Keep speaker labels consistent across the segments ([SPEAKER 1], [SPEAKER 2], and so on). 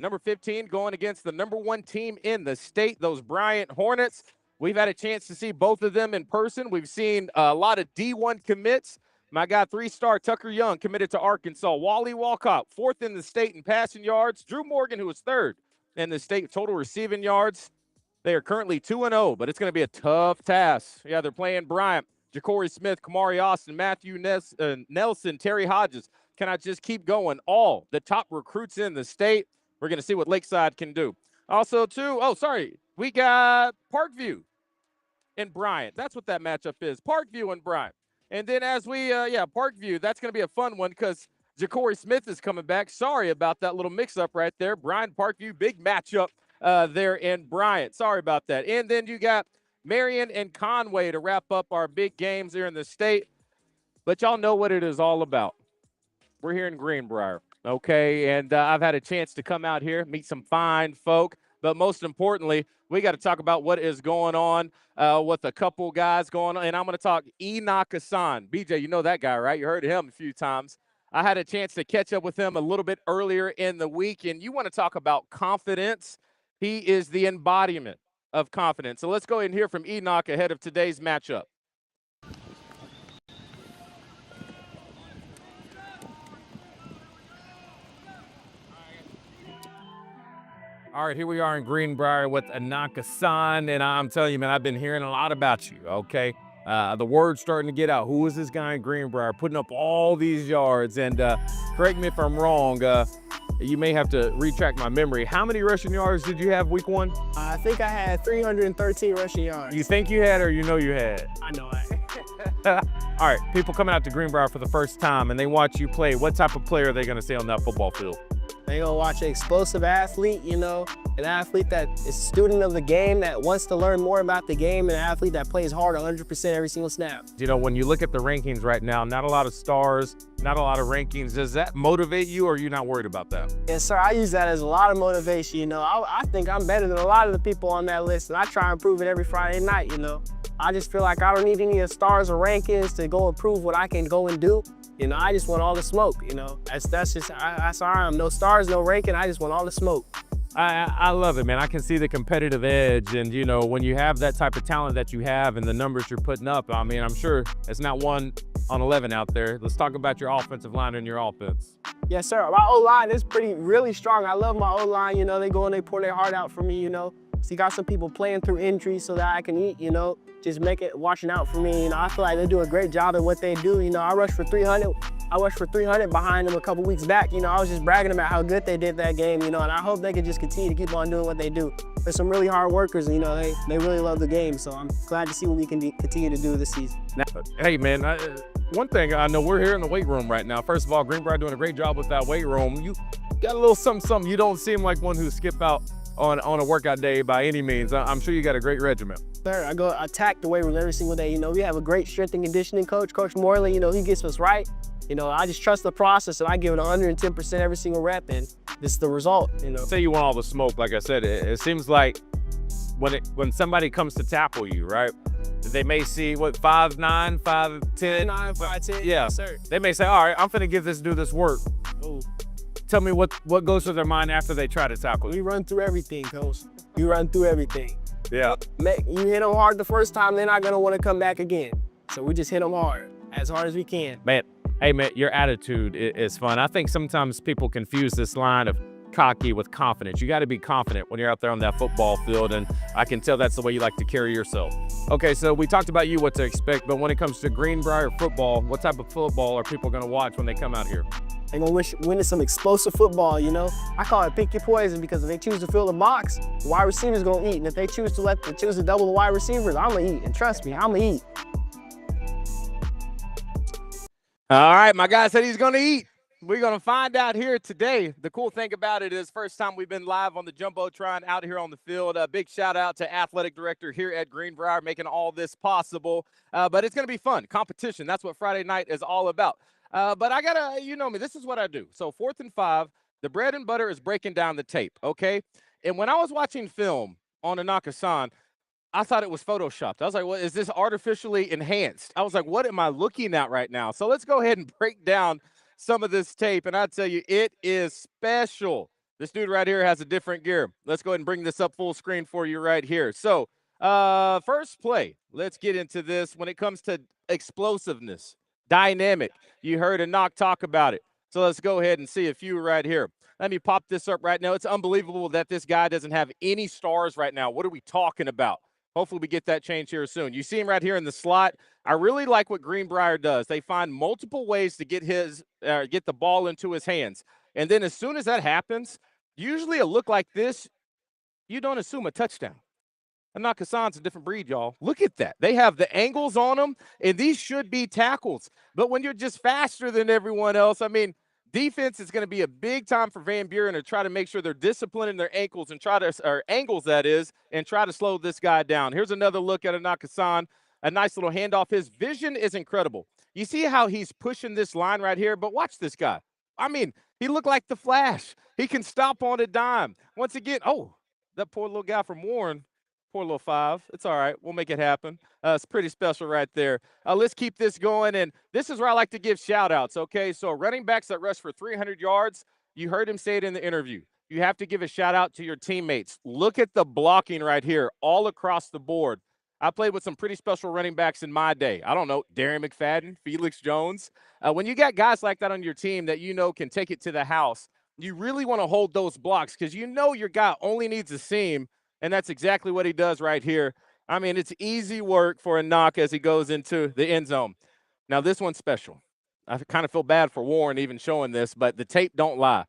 [SPEAKER 1] Number 15 going against the number 1 team in the state, those Bryant Hornets. We've had a chance to see both of them in person. We've seen a lot of D1 commits. My guy, 3-star Tucker Young, committed to Arkansas. Wally Walcott, 4th in the state in passing yards. Drew Morgan, who was 3rd in the state total receiving yards. They are currently 2-0, but it's going to be a tough task. Yeah, they're playing Bryant, Ja'Cory Smith, Kamari Austin, Matthew Nelson, Terry Hodges. Can I just keep going? All the top recruits in the state. We're going to see what Lakeside can do. Also, too, we got Parkview and Bryant. That's what that matchup is, Parkview and Bryant. And then as we, Parkview, that's going to be a fun one because Ja'Cory Smith is coming back. Sorry about that little mix-up right there. Bryant, Parkview, big matchup there in Bryant. Sorry about that. And then you got Marion and Conway to wrap up our big games here in the state. But y'all know what it is all about. We're here in Greenbrier, okay? And I've had a chance to come out here, meet some fine folk. But most importantly, we got to talk about what is going on with a couple guys going on. And I'm going to talk Enoch Assan. BJ, you know that guy, right? You heard of him a few times. I had a chance to catch up with him a little bit earlier in the week. And you want to talk about confidence. He is the embodiment of confidence. So let's go ahead and hear from Enoch ahead of today's matchup. All right, here we are in Greenbrier with Enoch Assan, and I'm telling you, man, I've been hearing a lot about you, okay? The word's starting to get out. Who is this guy in Greenbrier putting up all these yards? And correct me if I'm wrong, you may have to retract my memory. How many rushing yards did you have week 1?
[SPEAKER 2] I think I had 313 rushing yards.
[SPEAKER 1] You think you had or you know you had?
[SPEAKER 2] I know I
[SPEAKER 1] All right, people coming out to Greenbrier for the first time and they watch you play, what type of player are they going to see on that football field?
[SPEAKER 2] They gonna watch an explosive athlete, you know, an athlete that is a student of the game, that wants to learn more about the game, and an athlete that plays hard 100% every single snap.
[SPEAKER 1] You know, when you look at the rankings right now, not a lot of stars, not a lot of rankings. Does that motivate you, or are you not worried about that?
[SPEAKER 2] Yes, sir. I use that as a lot of motivation, you know. I think I'm better than a lot of the people on that list, and I try and prove it every Friday night, you know. I just feel like I don't need any of the stars or rankings to go and prove what I can go and do. You know, I just want all the smoke, you know. That's just how I am. No stars, no ranking, I just want all the smoke.
[SPEAKER 1] I love it, man. I can see the competitive edge, and, you know, when you have that type of talent that you have and the numbers you're putting up, I mean, I'm sure it's not 1 on 11 out there. Let's talk about your offensive line and your offense.
[SPEAKER 2] Yes, sir. My O-line is really strong. I love my O-line, you know. They go and they pour their heart out for me, you know. So you got some people playing through injuries so that I can eat, you know. Just watching out for me. You know, I feel like they do a great job at what they do. You know, I rushed for 300. I rushed for 300 behind them a couple weeks back. You know, I was just bragging about how good they did that game, you know, and I hope they can just continue to keep on doing what they do. They're some really hard workers, and, you know, they really love the game. So I'm glad to see what we can continue to do this season.
[SPEAKER 1] Now, hey, man, one thing I know, we're here in the weight room right now. First of all, Greenbrier doing a great job with that weight room. You got a little something. You don't seem like one who skip out on a workout day by any means. I'm sure you got a great regimen.
[SPEAKER 2] Sir, I go attack the weight room every single day. You know, we have a great strength and conditioning coach, Coach Morley. You know, he gets us right. You know, I just trust the process, and I give it 110% every single rep, and this is the result, you know.
[SPEAKER 1] Say you want all the smoke, like I said, it seems like when somebody comes to tackle you, right, they may see, what, 5'9", 5'10"?
[SPEAKER 2] 9, 5'10",
[SPEAKER 1] Yeah,
[SPEAKER 2] yes, sir.
[SPEAKER 1] They may say, all right, I'm finna give this dude this work.
[SPEAKER 2] Ooh.
[SPEAKER 1] Tell me what goes through their mind after they try to tackle you.
[SPEAKER 2] We run through everything, Coach. We run through everything.
[SPEAKER 1] Yeah.
[SPEAKER 2] You hit them hard the first time, they're not gonna wanna come back again. So we just hit them hard as we can.
[SPEAKER 1] Man, hey man, your attitude is fun. I think sometimes people confuse this line of cocky with confidence. You gotta be confident when you're out there on that football field, and I can tell that's the way you like to carry yourself. Okay, so we talked about you, what to expect, but when it comes to Greenbrier football, what type of football are people gonna watch when they come out here?
[SPEAKER 2] They're gonna win some explosive football, you know. I call it pick your poison, because if they choose to fill the box, the wide receiver's gonna eat. And if they choose to double the wide receivers, I'm gonna eat. And trust me, I'm gonna eat.
[SPEAKER 1] All right, my guy said he's gonna eat. We're gonna find out here today. The cool thing about it is, first time we've been live on the Jumbotron out here on the field. A big shout out to athletic director here at Greenbrier making all this possible. But it's gonna be fun. Competition, that's what Friday night is all about. But I gotta, you know me, this is what I do. So 4th and 5, the bread and butter is breaking down the tape, okay? And when I was watching film on Enoch Assan, I thought it was photoshopped. I was like, well, is this artificially enhanced? I was like, what am I looking at right now? So let's go ahead and break down some of this tape. And I tell you, it is special. This dude right here has a different gear. Let's go ahead and bring this up full screen for you right here. So, first play, let's get into this. When it comes to explosiveness, dynamic, you heard Enoch talk about it. So let's go ahead and see a few right here. Let me pop this up right now. It's unbelievable that this guy doesn't have any stars right now. What are we talking about? Hopefully we get that change here soon. You see him right here in the slot. I really like what Greenbrier does. They find multiple ways to get the ball into his hands. And then as soon as that happens, usually a look like this, you don't assume a touchdown. Enoch Assan's a different breed, y'all. Look at that. They have the angles on them, and these should be tackles. But when you're just faster than everyone else, I mean, defense is going to be a big time for Van Buren to try to make sure they're disciplining their ankles and angles, that is, and try to slow this guy down. Here's another look at Enoch Assan. A nice little handoff. His vision is incredible. You see how he's pushing this line right here, but watch this guy. I mean, he looked like the Flash. He can stop on a dime. Once again, oh, that poor little guy from Warren. Poor little 5. It's all right. We'll make it happen. It's pretty special right there. Let's keep this going. And this is where I like to give shout-outs, okay? So running backs that rush for 300 yards, you heard him say it in the interview. You have to give a shout-out to your teammates. Look at the blocking right here all across the board. I played with some pretty special running backs in my day. I don't know, Darren McFadden, Felix Jones. When you got guys like that on your team that you know can take it to the house, you really want to hold those blocks because you know your guy only needs a seam. And that's exactly what he does right here. I mean, it's easy work for Enoch as he goes into the end zone. Now, this one's special. I kind of feel bad for Warren even showing this, but the tape don't lie.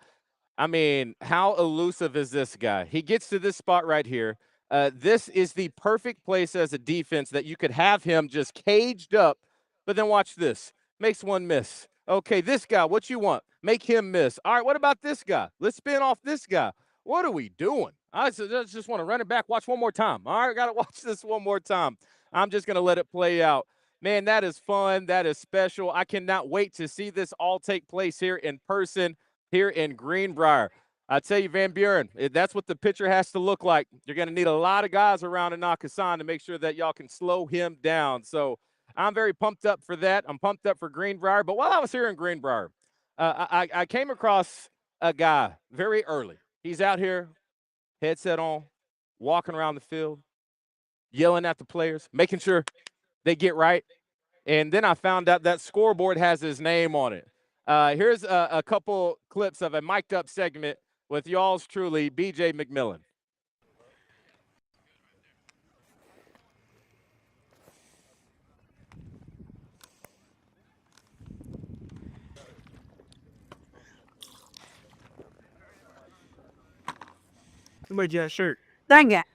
[SPEAKER 1] I mean, how elusive is this guy? He gets to this spot right here. This is the perfect place as a defense that you could have him just caged up. But then watch this. Makes one miss. Okay, this guy, what you want? Make him miss. All right, what about this guy? Let's spin off this guy. What are we doing? I just want to run it back. Watch one more time. All right, got to watch this one more time. I'm just going to let it play out. Man, that is fun. That is special. I cannot wait to see this all take place here in person here in Greenbrier. I tell you, Van Buren, that's what the pitcher has to look like. You're going to need a lot of guys around Enoch Assan to make sure that y'all can slow him down. So I'm very pumped up for that. I'm pumped up for Greenbrier. But while I was here in Greenbrier, I came across a guy very early. He's out here, headset on, walking around the field, yelling at the players, making sure they get right. And then I found out that scoreboard has his name on it. Here's a couple clips of a mic'd up segment with y'all's truly, BJ McMillan.
[SPEAKER 2] Who made you that shirt?
[SPEAKER 3] Dang it.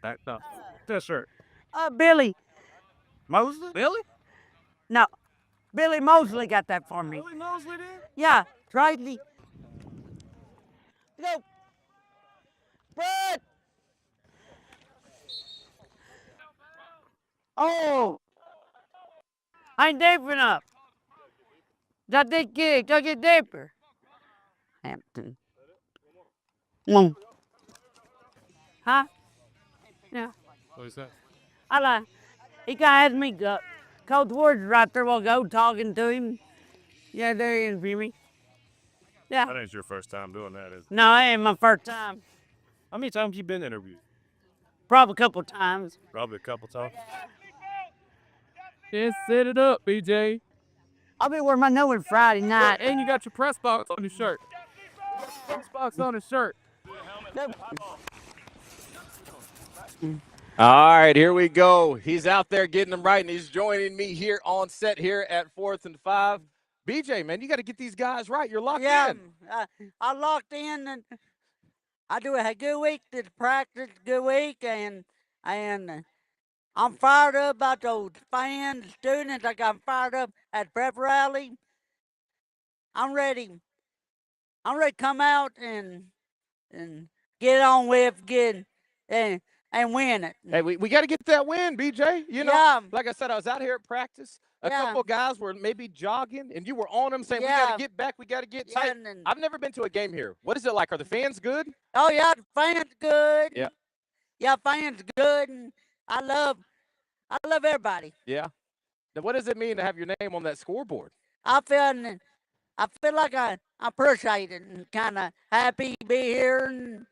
[SPEAKER 2] That shirt.
[SPEAKER 3] Billy.
[SPEAKER 2] Mosley?
[SPEAKER 3] Billy? No. Billy Mosley got that for me.
[SPEAKER 2] Billy Mosley did?
[SPEAKER 3] Yeah, rightly. Go. Brad. Oh. I ain't deep enough. That did get deeper. Hampton. Huh? Yeah.
[SPEAKER 2] What is that?
[SPEAKER 3] I like. He kind of has me go. Cold words right there. We'll go talking to him. Yeah, there he is, Jimmy. Yeah.
[SPEAKER 4] That ain't your first time doing that, is it?
[SPEAKER 3] No, it ain't my first time.
[SPEAKER 4] How many times you been interviewed?
[SPEAKER 3] Probably a couple times.
[SPEAKER 4] Probably a couple times.
[SPEAKER 5] Just set it up, BJ.
[SPEAKER 3] I'll be wearing my knowing Friday night.
[SPEAKER 5] And you got your press box on your shirt. Press box on his shirt.
[SPEAKER 1] All right, here we go. He's out there getting them right, and he's joining me here on set here at 4th and 5. BJ, man, you got to get these guys right. You're locked in.
[SPEAKER 3] I locked in, and I do a good week to practice, good week, and I'm fired up about those fans, students. Like I'm fired up at prep rally. I'm ready. I'm ready to come out and get on with and win it.
[SPEAKER 1] Hey, we got to get that win, BJ. You know,
[SPEAKER 3] Yeah.
[SPEAKER 1] like I said, I was out here at practice. A
[SPEAKER 3] Yeah.
[SPEAKER 1] couple guys were maybe jogging, and you were on them saying, we
[SPEAKER 3] Yeah.
[SPEAKER 1] got to get back, we got to get
[SPEAKER 3] Yeah,
[SPEAKER 1] tight.
[SPEAKER 3] and-
[SPEAKER 1] I've never been to a game here. What is it like? Are the fans good?
[SPEAKER 3] Oh yeah, the fans good.
[SPEAKER 1] Yeah.
[SPEAKER 3] Yeah, fans good, and I love everybody.
[SPEAKER 1] Yeah. Now, what does it mean to have your name on that scoreboard?
[SPEAKER 3] I feel I feel like I appreciate it and kind of happy to be here and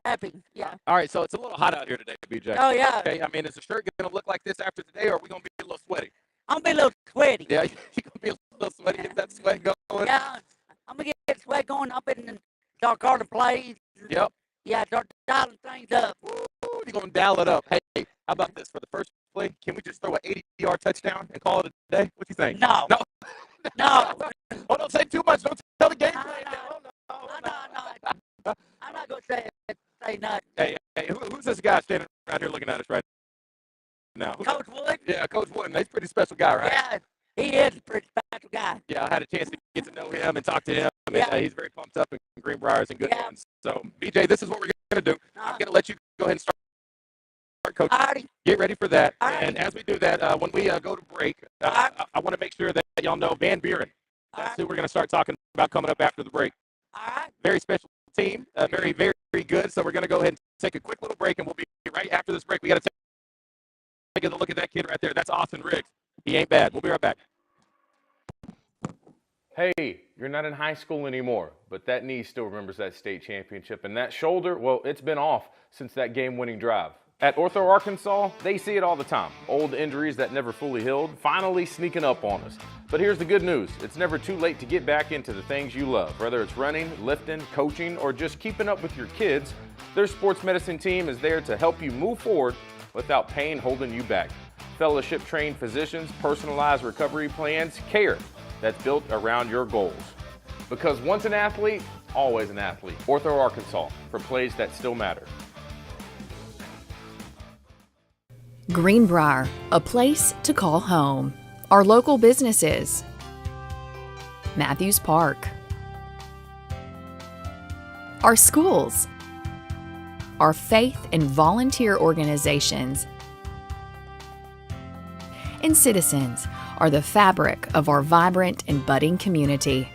[SPEAKER 3] happy. Yeah.
[SPEAKER 1] All right, so it's a little hot out here today, BJ.
[SPEAKER 3] Oh, yeah.
[SPEAKER 1] Okay, I mean, is the shirt going to look like this after today, or are we going to be a little sweaty?
[SPEAKER 3] I'm going to be a little sweaty.
[SPEAKER 1] Yeah, you're going to be a little sweaty. Get that sweat going.
[SPEAKER 3] Yeah. I'm going to get sweat going up and start calling plays.
[SPEAKER 1] Yep.
[SPEAKER 3] Yeah, start dialing things up.
[SPEAKER 1] Ooh, you're going to dial it up. Hey, how about this? For the first play, can we just throw an 80-yard touchdown and call it a day? What do you think?
[SPEAKER 3] No.
[SPEAKER 1] No.
[SPEAKER 3] No.
[SPEAKER 1] Oh, don't say too much. Don't tell the game plan.
[SPEAKER 3] No. I'm not going to say nothing.
[SPEAKER 1] Hey, who's this guy standing around here looking at us right now?
[SPEAKER 3] Coach Wood?
[SPEAKER 1] Yeah, Coach Wood. He's a pretty special guy, right?
[SPEAKER 3] Yeah, he is a pretty special guy.
[SPEAKER 1] Yeah, I had a chance to get to know him and talk to him.
[SPEAKER 3] Yeah.
[SPEAKER 1] And, he's very pumped up in Greenbriers and good
[SPEAKER 3] Yeah.
[SPEAKER 1] ones. So, BJ, this is what we're going to do. I'm going to let you go ahead and start coaching.
[SPEAKER 3] Alrighty.
[SPEAKER 1] Get ready for that.
[SPEAKER 3] Alrighty.
[SPEAKER 1] And as we do that, when we go to break, I want to make sure that y'all know Van Buren. That's who we're going to start talking about coming up after the break.
[SPEAKER 3] All right.
[SPEAKER 1] Very special team, very, very good. So we're going to go ahead and take a quick little break, and we'll be right after this break. We got to take a look at that kid right there. That's Austin Riggs. He ain't bad. We'll be right back.
[SPEAKER 6] Hey, you're not in high school anymore, but that knee still remembers that state championship, and that shoulder, well, it's been off since that game-winning drive. At Ortho Arkansas, they see it all the time. Old injuries that never fully healed, finally sneaking up on us. But here's the good news. It's never too late to get back into the things you love. Whether it's running, lifting, coaching, or just keeping up with your kids, their sports medicine team is there to help you move forward without pain holding you back. Fellowship-trained physicians, personalized recovery plans, care that's built around your goals. Because once an athlete, always an athlete. Ortho Arkansas, for plays that still matter.
[SPEAKER 7] Greenbrier, a place to call home. Our local businesses: Matthews Park, our schools, our faith and volunteer organizations, and citizens are the fabric of our vibrant and budding community.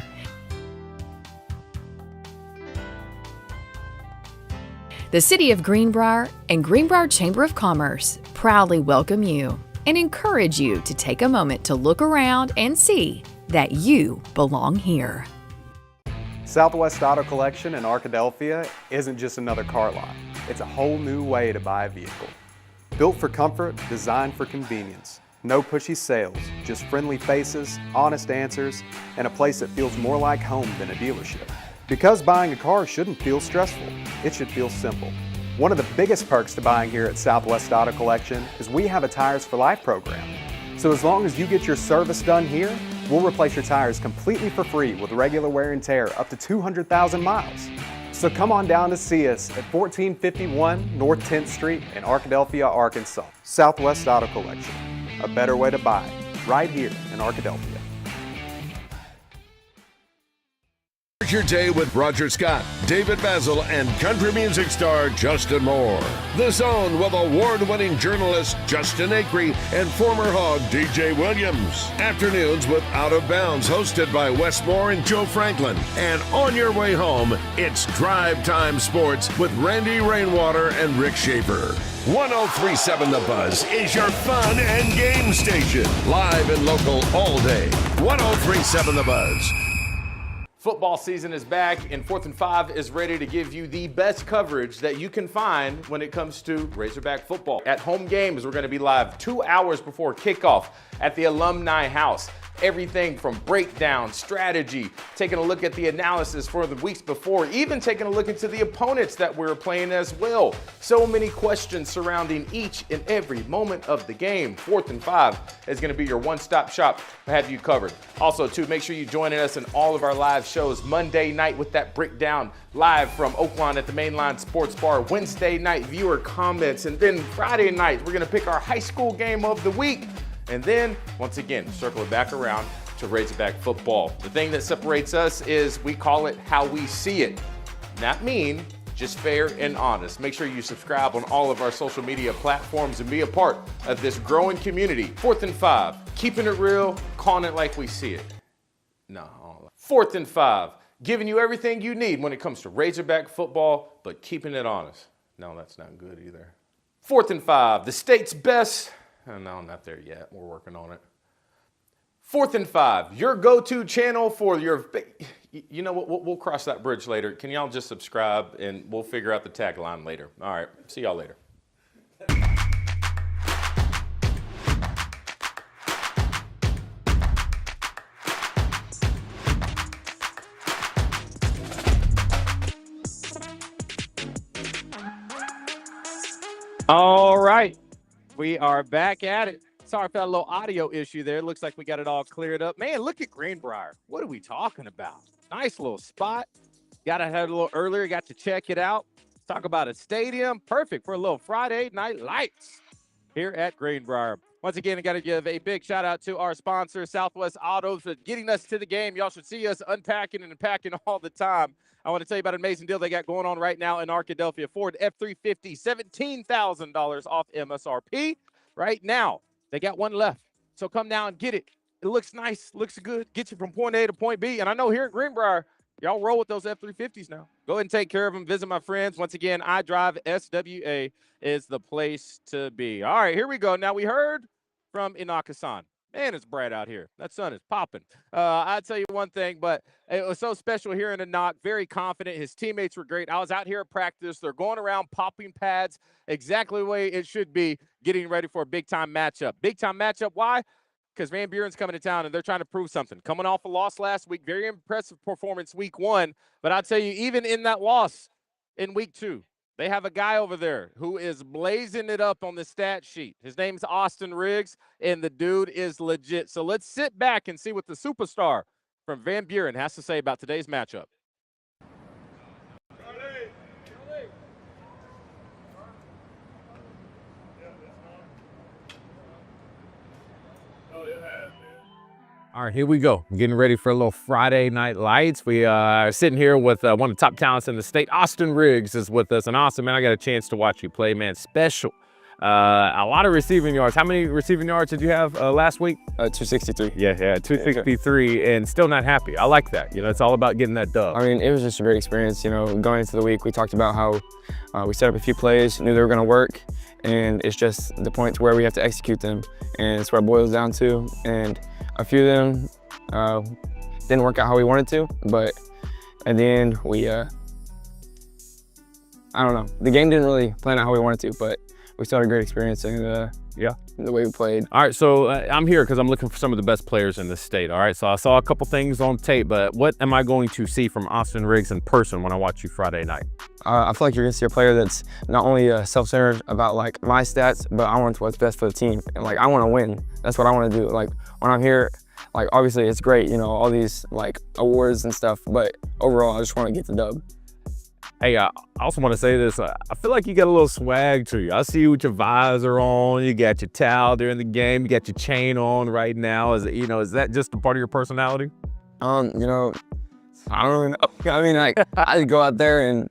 [SPEAKER 7] The City of Greenbrier and Greenbrier Chamber of Commerce proudly welcome you and encourage you to take a moment to look around and see that you belong here.
[SPEAKER 8] Southwest Auto Collection in Arkadelphia isn't just another car lot. It's a whole new way to buy a vehicle. Built for comfort, designed for convenience. No pushy sales, just friendly faces, honest answers, and a place that feels more like home than a dealership. Because buying a car shouldn't feel stressful, it should feel simple. One of the biggest perks to buying here at Southwest Auto Collection is we have a Tires for Life program. So as long as you get your service done here, we'll replace your tires completely for free with regular wear and tear up to 200,000 miles. So come on down to see us at 1451 North 10th Street in Arkadelphia, Arkansas. Southwest Auto Collection, a better way to buy, right here in Arkadelphia.
[SPEAKER 9] Your day with Roger Scott, David Basil, and country music star Justin Moore. The Zone with award-winning journalist Justin Acree and former Hog DJ Williams. Afternoons with Out of Bounds, hosted by Wes Moore and Joe Franklin. And on your way home, it's Drive Time Sports with Randy Rainwater and Rick Schaefer. 103.7 The Buzz is your fun and game station. Live and local all day. 103.7 The Buzz.
[SPEAKER 6] Football season is back, and 4th and 5 is ready to give you the best coverage that you can find when it comes to Razorback football. At home games, we're going to be live 2 hours before kickoff at the Alumni House. Everything from breakdown, strategy, taking a look at the analysis for the weeks before, even taking a look into the opponents that we're playing as well. So many questions surrounding each and every moment of the game. 4th and 5 is going to be your one-stop shop to have you covered. Also, too, make sure you're joining us in all of our live shows. Monday night with that breakdown live from Oakland at the Mainline Sports Bar. Wednesday night viewer comments. And then Friday night, we're going to pick our high school game of the week. And then, once again, circle it back around to Razorback football. The thing that separates us is we call it how we see it. Not mean, just fair and honest. Make sure you subscribe on all of our social media platforms and be a part of this growing community. 4th and 5, keeping it real, calling it like we see it. No. 4th and 5, giving you everything you need when it comes to Razorback football, but keeping it honest. No, that's not good either. 4th and 5, the state's best. Oh, no, not there yet. We're working on it. 4th and 5, your go-to channel for your, you know what, we'll cross that bridge later. Can y'all just subscribe and we'll figure out the tagline later. All right, see y'all later.
[SPEAKER 1] All right, we are back at it. Sorry for that little audio issue there. Looks like we got it all cleared up. Man, look at Greenbrier. What are we talking about? Nice little spot. Got to have a little earlier. Got to check it out. Talk about a stadium. Perfect for a little Friday night lights here at Greenbrier. Once again, I got to give a big shout out to our sponsor, Southwest Autos, for getting us to the game. Y'all should see us unpacking and unpacking all the time. I want to tell you about an amazing deal they got going on right now in Arkadelphia. Ford F-350, $17,000 off MSRP right now. They got one left. So come down and get it. It looks nice, looks good, gets you from point A to point B. And I know here at Greenbrier, y'all roll with those F-350s now. Go ahead and take care of them. Visit my friends. Once again, I Drive SWA is the place to be. All right, here we go. Now, we heard from Enoch Assan. Man, it's bright out here. That sun is popping. I'll tell you one thing, but it was so special hearing Enoch. Very confident. His teammates were great. I was out here at practice. They're going around popping pads exactly the way it should be, getting ready for a big-time matchup. Big-time matchup, why? Because Van Buren's coming to town, and they're trying to prove something. Coming off a loss last week, very impressive performance week 1. But I'll tell you, even in that loss in week 2, they have a guy over there who is blazing it up on the stat sheet. His name's Austin Riggs, and the dude is legit. So let's sit back and see what the superstar from Van Buren has to say about today's matchup.
[SPEAKER 10] All right, here we go. Getting ready for a little Friday night lights. We are sitting here with one of the top talents in the state. Austin Riggs is with us. And Austin, man, I got a chance to watch you play, man. Special. A lot of receiving yards. How many receiving yards did you have last week?
[SPEAKER 11] 263.
[SPEAKER 10] Yeah, 263, and still not happy. I like that. You know, it's all about getting that dub.
[SPEAKER 11] I mean, it was just a great experience. You know, going into the week, we talked about how we set up a few plays, knew they were going to work, and it's just the point to where we have to execute them, and it's where it boils down to. And a few of them didn't work out how we wanted to, but at the end, we, I don't know. The game didn't really plan out how we wanted to, but we still had a great experience, and yeah, the way we played.
[SPEAKER 10] All right, so I'm here because I'm looking for some of the best players in this state. All right, so I saw a couple things on tape, but what am I going to see from Austin Riggs in person when I watch you Friday night?
[SPEAKER 11] I feel like you're gonna see a player that's not only self-centered about like my stats, but I want what's best for the team, and like I want to win. That's what I want to do. Like when I'm here, like obviously it's great, you know, all these like awards and stuff, but overall I just want to get the dub.
[SPEAKER 10] Hey, I also want to say this. I feel like you got a little swag to you. I see you with your visor on. You got your towel during the game. You got your chain on right now. Is that just a part of your personality?
[SPEAKER 11] You know, I don't really know. I mean, like I just go out there and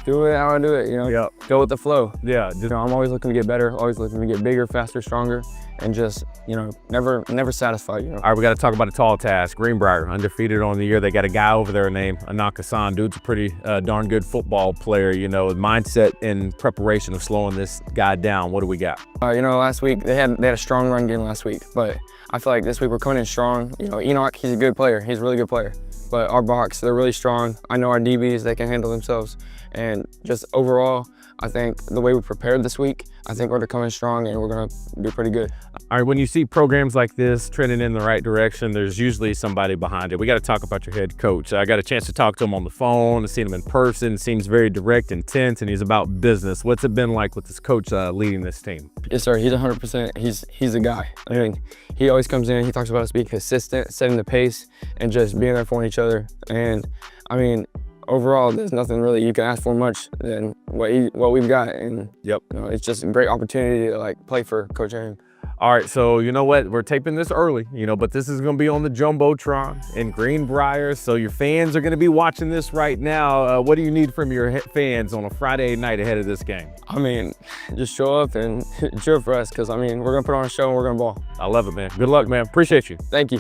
[SPEAKER 11] do it how I do it. You know,
[SPEAKER 10] yep.
[SPEAKER 11] Go with the flow.
[SPEAKER 10] Yeah.
[SPEAKER 11] You know, I'm always looking to get better. Always looking to get bigger, faster, stronger, and just, you know, never satisfied. You know.
[SPEAKER 10] All right, we got to talk about a tall task. Greenbrier, undefeated on the year. They got a guy over there named Enoch Assan. Dude's a pretty darn good football player. You know, mindset and preparation of slowing this guy down. What do we got?
[SPEAKER 11] You know, last week they had a strong run game last week, but I feel like this week we're coming in strong. You know, Enoch, he's a good player. He's a really good player. But our box, they're really strong. I know our DBs, they can handle themselves. And just overall, I think the way we prepared this week, I think we're coming strong and we're gonna be pretty good.
[SPEAKER 10] All right, when you see programs like this trending in the right direction, there's usually somebody behind it. We got to talk about your head coach. I got a chance to talk to him on the phone, to see him in person. Seems very direct, intense, and he's about business. What's it been like with this coach leading this team?
[SPEAKER 11] Yes, sir. He's 100%. He's a guy. I mean, he always comes in. He talks about us being consistent, setting the pace, and just being there for each other. And I mean, overall, there's nothing really you can ask for much than what we've got. And
[SPEAKER 10] yep,
[SPEAKER 11] you know, it's just a great opportunity to like play for Coach Aaron.
[SPEAKER 10] All right, so you know what? We're taping this early, you know, but this is going to be on the Jumbotron in Greenbrier, so your fans are going to be watching this right now. What do you need from your fans on a Friday night ahead of this game?
[SPEAKER 11] I mean, just show up and cheer for us, because, I mean, we're going to put on a show and we're going to ball.
[SPEAKER 10] I love it, man. Good luck, man. Appreciate you.
[SPEAKER 11] Thank you.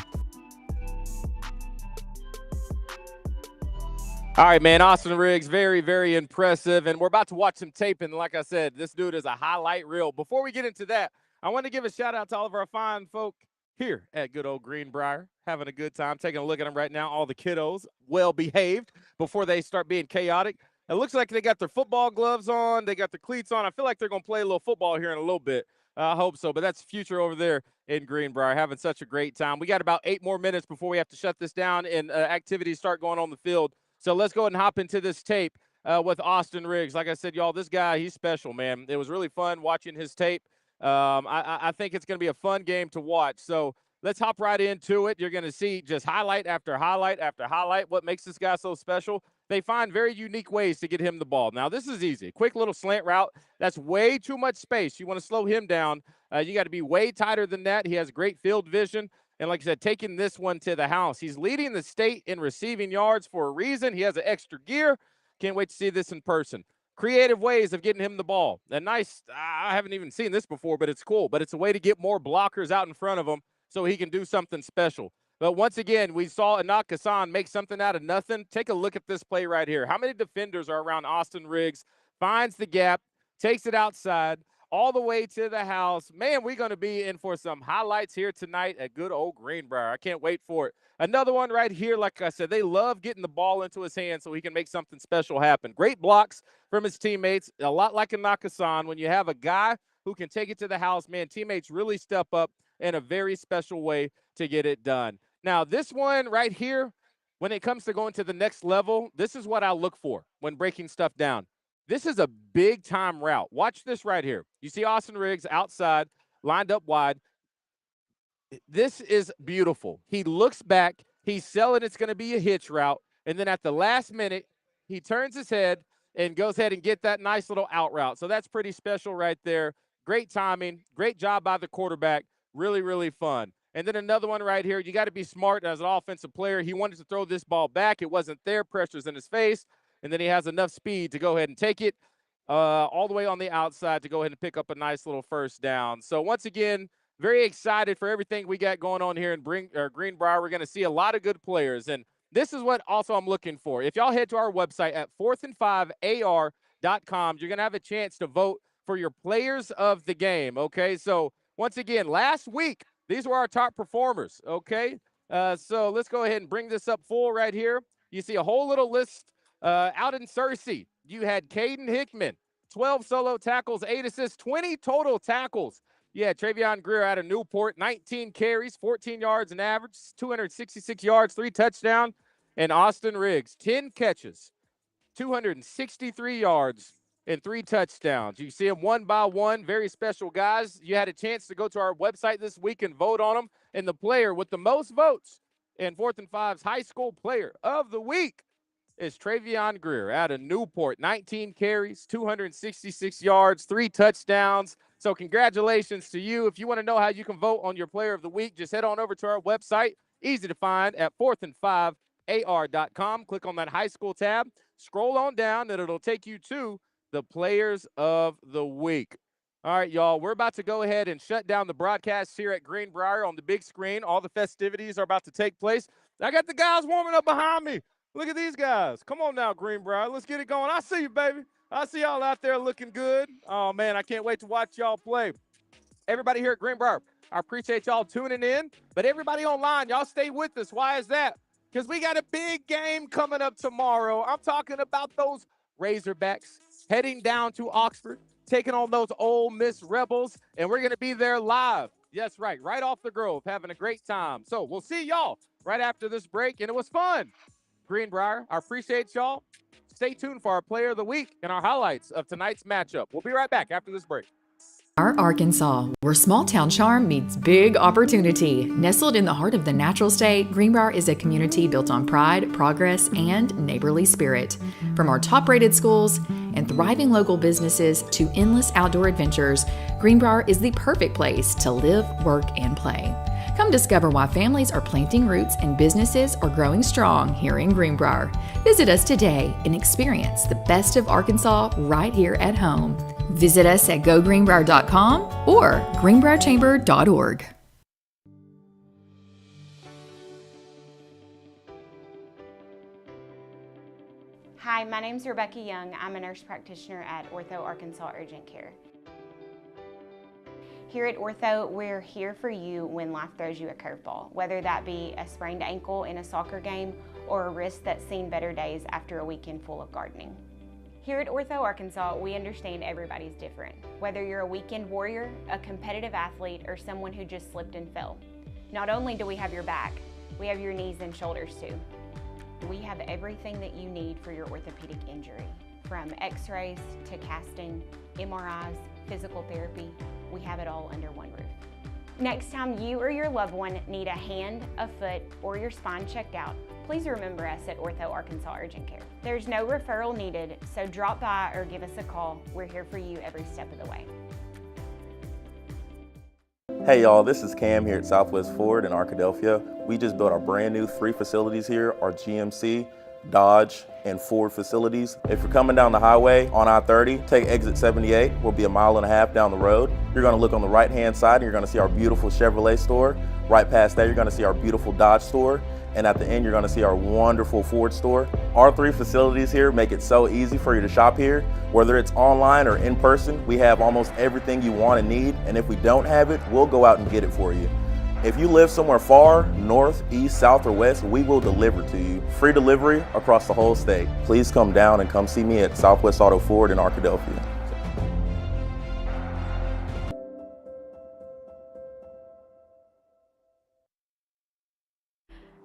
[SPEAKER 1] All right, man, Austin Riggs, very, very impressive. And we're about to watch some tape. And like I said, this dude is a highlight reel. Before we get into that, I want to give a shout out to all of our fine folk here at good old Greenbrier, having a good time, taking a look at them right now. All the kiddos well behaved before they start being chaotic. It looks like they got their football gloves on. They got their cleats on. I feel like they're going to play a little football here in a little bit. I hope so, but that's the future over there in Greenbrier, having such a great time. We got about 8 more minutes before we have to shut this down and activities start going on the field. So let's go ahead and hop into this tape with Austin Riggs. Like I said, y'all, this guy, he's special, man. It was really fun watching his tape. I think it's going to be a fun game to watch. So let's hop right into it. You're going to see just highlight after highlight after highlight. What makes this guy so special? They find very unique ways to get him the ball. Now, this is easy. Quick little slant route. That's way too much space. You want to slow him down. You got to be way tighter than that. He has great field vision. And like I said, taking this one to the house. He's leading the state in receiving yards for a reason. He has an extra gear. Can't wait to see this in person. Creative ways of getting him the ball. A nice, I haven't even seen this before, but it's cool. But it's a way to get more blockers out in front of him so he can do something special. But once again, we saw Enoch Assan make something out of nothing. Take a look at this play right here. How many defenders are around Austin Riggs? Finds the gap, takes it outside, all the way to the house. Man, we're going to be in for some highlights here tonight at good old Greenbrier. I can't wait for it. Another one right here, like I said, they love getting the ball into his hands so he can make something special happen. Great blocks from his teammates, a lot like Enoch Assan. When you have a guy who can take it to the house, man, teammates really step up in a very special way to get it done. Now, this one right here, when it comes to going to the next level, this is what I look for when breaking stuff down. This is a big-time route. Watch this right here. You see Austin Riggs outside, lined up wide. This is beautiful. He looks back. He's selling it's going to be a hitch route. And then at the last minute, he turns his head and goes ahead and get that nice little out route. So that's pretty special right there. Great timing. Great job by the quarterback. Really, really fun. And then another one right here. You got to be smart as an offensive player. He wanted to throw this ball back. It wasn't there. Pressure's in his face. And then he has enough speed to go ahead and take it all the way on the outside to go ahead and pick up a nice little first down. So once again, very excited for everything we got going on here in Greenbrier. We're going to see a lot of good players. And this is what also I'm looking for. If y'all head to our website at 4th-and-5ar.com, you're going to have a chance to vote for your players of the game, okay? So once again, last week, these were our top performers, okay? So let's go ahead and bring this up full right here. You see a whole little list out in Searcy. You had Caden Hickman, 12 solo tackles, 8 assists, 20 total tackles. Yeah, Travion Greer out of Newport, 19 carries, 14 yards an average, 266 yards, 3 touchdowns. And Austin Riggs, 10 catches, 263 yards, and 3 touchdowns. You see them one by one, very special guys. You had a chance to go to our website this week and vote on them. And the player with the most votes in 4th and 5's high school player of the week is Travion Greer out of Newport. 19 carries, 266 yards, 3 touchdowns. So congratulations to you. If you want to know how you can vote on your player of the week, just head on over to our website. Easy to find at 4th-and-5ar.com. Click on that high school tab. Scroll on down, and it'll take you to the players of the week. All right, y'all, we're about to go ahead and shut down the broadcast here at Greenbrier on the big screen. All the festivities are about to take place. I got the guys warming up behind me. Look at these guys. Come on now, Greenbrier. Let's get it going. I see you, baby. I see y'all out there looking good. Oh, man, I can't wait to watch y'all play. Everybody here at Greenbrier, I appreciate y'all tuning in. But everybody online, y'all stay with us. Why is that? Because we got a big game coming up tomorrow. I'm talking about those Razorbacks heading down to Oxford, taking on those Ole Miss Rebels, and we're going to be there live. Yes, right off the Grove, having a great time. So we'll see y'all right after this break, and it was fun. Greenbrier, I appreciate y'all. Stay tuned for our player of the week and our highlights of tonight's matchup. We'll be right back after this break.
[SPEAKER 7] Arkansas, where small town charm meets big opportunity. Nestled in the heart of the natural state, Greenbrier is a community built on pride, progress, and neighborly spirit. From our top-rated schools and thriving local businesses to endless outdoor adventures, Greenbrier is the perfect place to live, work, and play. Come discover why families are planting roots and businesses are growing strong here in Greenbrier. Visit us today and experience the best of Arkansas right here at home. Visit us at gogreenbrier.com or greenbrierchamber.org.
[SPEAKER 12] Hi, my name is Rebecca Young. I'm a nurse practitioner at Ortho Arkansas Urgent Care. Here at Ortho, we're here for you when life throws you a curveball, whether that be a sprained ankle in a soccer game or a wrist that's seen better days after a weekend full of gardening. Here at Ortho Arkansas, we understand everybody's different, whether you're a weekend warrior, a competitive athlete, or someone who just slipped and fell. Not only do we have your back, we have your knees and shoulders too. We have everything that you need for your orthopedic injury, from x-rays to casting, MRIs, physical therapy. We have it all under one roof. Next time you or your loved one need a hand, a foot, or your spine checked out, please remember us at Ortho Arkansas Urgent Care. There's no referral needed, so drop by or give us a call. We're here for you every step of the way.
[SPEAKER 13] Hey y'all, this is Cam here at Southwest Ford in Arkadelphia. We just built our brand new 3 facilities here, our GMC, Dodge, and Ford facilities. If you're coming down the highway on I-30, take exit 78. We'll be 1.5 miles down the road. You're gonna look on the right-hand side and you're gonna see our beautiful Chevrolet store. Right past that, you're gonna see our beautiful Dodge store. And at the end, you're gonna see our wonderful Ford store. Our 3 facilities here make it so easy for you to shop here. Whether it's online or in person, we have almost everything you want and need. And if we don't have it, we'll go out and get it for you. If you live somewhere far, north, east, south, or west, we will deliver to you. Free delivery across the whole state. Please come down and come see me at Southwest Auto Ford in Arkadelphia.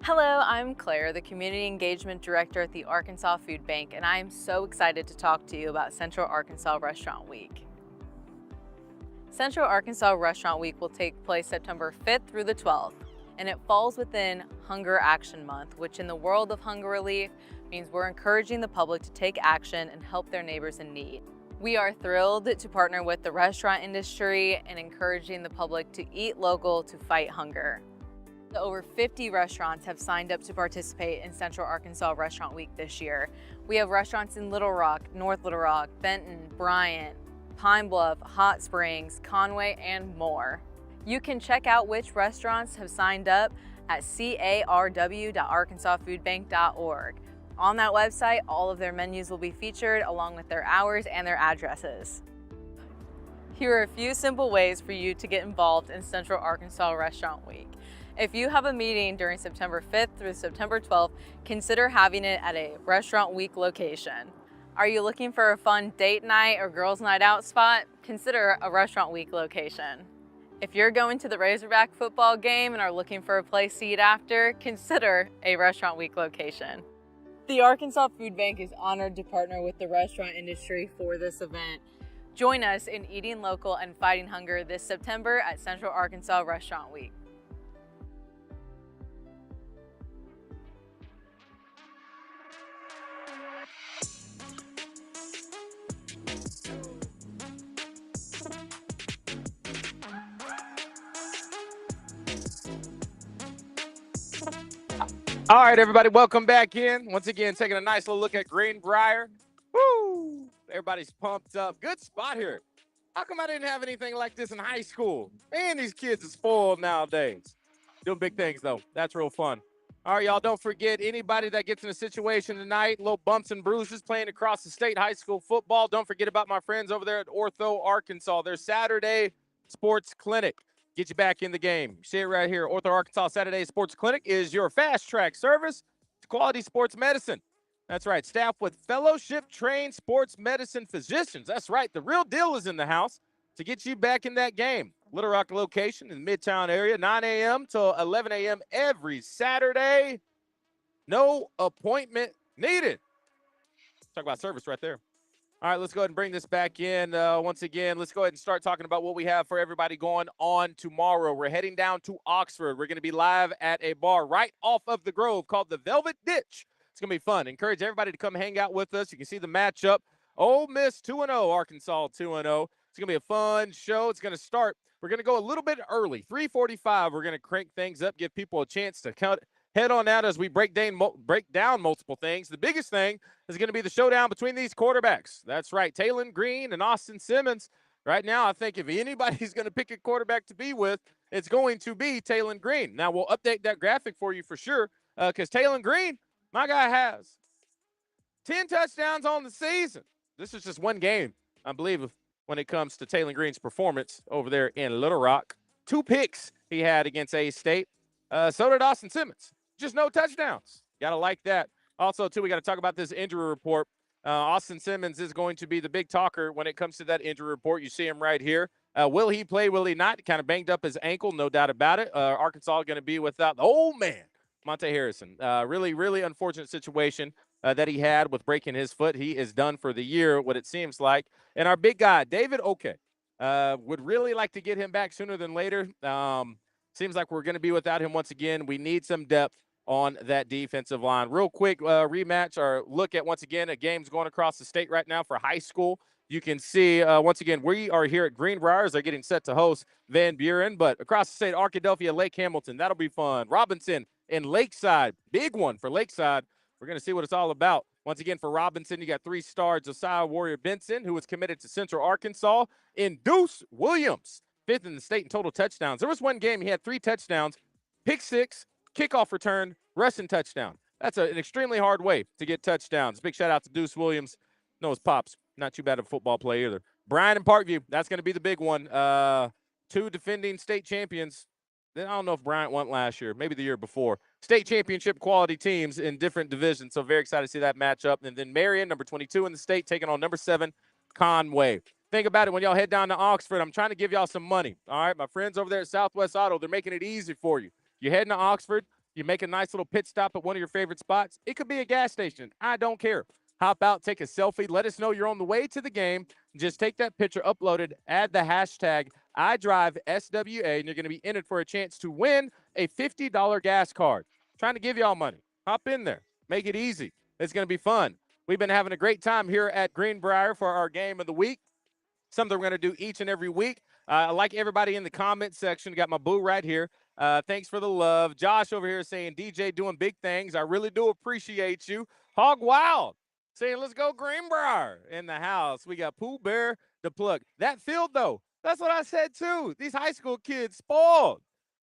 [SPEAKER 14] Hello, I'm Claire, the Community Engagement Director at the Arkansas Food Bank, and I am so excited to talk to you about Central Arkansas Restaurant Week. Central Arkansas Restaurant Week will take place September 5th through the 12th, and it falls within Hunger Action Month, which in the world of hunger relief means we're encouraging the public to take action and help their neighbors in need. We are thrilled to partner with the restaurant industry and encouraging the public to eat local to fight hunger. Over 50 restaurants have signed up to participate in Central Arkansas Restaurant Week this year. We have restaurants in Little Rock, North Little Rock, Benton, Bryant, Pine Bluff, Hot Springs, Conway, and more. You can check out which restaurants have signed up at carw.arkansasfoodbank.org. On that website, all of their menus will be featured along with their hours and their addresses. Here are a few simple ways for you to get involved in Central Arkansas Restaurant Week. If you have a meeting during September 5th through September 12th, consider having it at a Restaurant Week location. Are you looking for a fun date night or girls' night out spot? Consider a Restaurant Week location. If you're going to the Razorback football game and are looking for a place to eat after, consider a Restaurant Week location. The Arkansas Food Bank is honored to partner with the restaurant industry for this event. Join us in eating local and fighting hunger this September at Central Arkansas Restaurant Week.
[SPEAKER 1] All right, everybody, welcome back in. Once again, taking a nice little look at Greenbrier. Woo! Everybody's pumped up. Good spot here. How come I didn't have anything like this in high school? Man, these kids are spoiled nowadays. Doing big things, though. That's real fun. All right, y'all, don't forget, anybody that gets in a situation tonight, little bumps and bruises playing across the state high school football, don't forget about my friends over there at Ortho Arkansas. Their Saturday Sports Clinic. Get you back in the game. See it right here. Ortho Arkansas Saturday Sports Clinic is your fast-track service to quality sports medicine. That's right. Staffed with fellowship-trained sports medicine physicians. That's right. The real deal is in the house to get you back in that game. Little Rock location in the Midtown area, 9 a.m. till 11 a.m. every Saturday. No appointment needed. Talk about service right there. All right, let's go ahead and bring this back in. Once again, let's go ahead and start talking about what we have for everybody going on tomorrow. We're heading down to Oxford. We're going to be live at a bar right off of the Grove called the Velvet Ditch. It's going to be fun. Encourage everybody to come hang out with us. You can see the matchup. Ole Miss 2-0, Arkansas 2-0. It's going to be a fun show. It's going to start. We're going to go a little bit early, 3:45. We're going to crank things up, give people a chance to head on out as we break down multiple things. The biggest thing is going to be the showdown between these quarterbacks. That's right, Taylon Green and Austin Simmons. Right now, I think if anybody's going to pick a quarterback to be with, it's going to be Taylon Green. Now, we'll update that graphic for you for sure because Taylon Green, my guy, has 10 touchdowns on the season. This is just one game, I believe. when it comes to Taylor Green's performance over there in Little Rock. 2 picks he had against A-State. So did Austin Simmons. Just no touchdowns. Got to like that. Also, too, we got to talk about this injury report. Austin Simmons is going to be the big talker when it comes to that injury report. You see him right here. Will he play? Will he not? Kind of banged up his ankle, no doubt about it. Arkansas going to be without the old man, Monte Harrison. Really, really unfortunate situation that he had with breaking his foot. He is done for the year, what it seems like. And our big guy, David Oke, would really like to get him back sooner than later. Seems like we're going to be without him once again. We need some depth on that defensive line. Real quick rematch or look at, once again, a game's going across the state right now for high school. You can see, once again, we are here at Greenbrier as they're getting set to host Van Buren. But across the state, Arkadelphia, Lake Hamilton, that'll be fun. Robinson and Lakeside, big one for Lakeside. We're going to see what it's all about. Once again, for Robinson, you got 3-star Josiah Warrior Benson, who was committed to Central Arkansas. And Deuce Williams, 5th in the state in total touchdowns. There was one game he had 3 touchdowns, pick 6, kickoff return, rushing touchdown. That's an extremely hard way to get touchdowns. Big shout out to Deuce Williams. Knows pops. Not too bad of a football player either. Bryan and Parkview, that's going to be the big one. 2 defending state champions. I don't know if Bryant won last year, maybe the year before. State championship quality teams in different divisions. So very excited to see that matchup. And then Marion, number 22 in the state, taking on number 7, Conway. Think about it when y'all head down to Oxford. I'm trying to give y'all some money. All right, my friends over there at Southwest Auto, they're making it easy for you. You're heading to Oxford. You make a nice little pit stop at one of your favorite spots. It could be a gas station. I don't care. Hop out, take a selfie. Let us know you're on the way to the game. Just take that picture, upload it, add the hashtag IDriveSWA, and you're going to be entered for a chance to win a $50 gas card. Trying to give y'all money. Hop in there. Make it easy. It's going to be fun. We've been having a great time here at Greenbrier for our game of the week. Something we're going to do each and every week. I like everybody in the comment section. Got my boo right here. Thanks for the love. Josh over here saying, DJ doing big things. I really do appreciate you. Hog Wild saying, let's go Greenbrier in the house. We got Pooh Bear the plug. That field, though, that's what I said, too. These high school kids spoiled.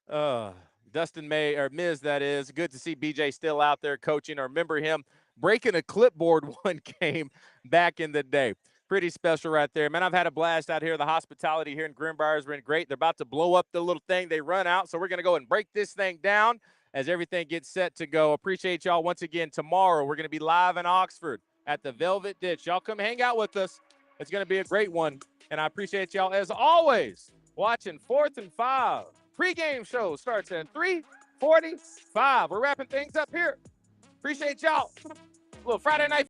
[SPEAKER 1] Dustin Miz, that is. Good to see BJ still out there coaching. I remember him breaking a clipboard one game back in the day. Pretty special right there. Man, I've had a blast out here. The hospitality here in Greenbrier has been great. They're about to blow up the little thing. They run out, so we're going to go and break this thing down as everything gets set to go. Appreciate y'all once again. Tomorrow, we're going to be live in Oxford at the Velvet Ditch. Y'all come hang out with us. It's going to be a great one, and I appreciate y'all, as always, watching 4th and 5. Pre-game show starts at 3:45. We're wrapping things up here. Appreciate y'all. A little Friday night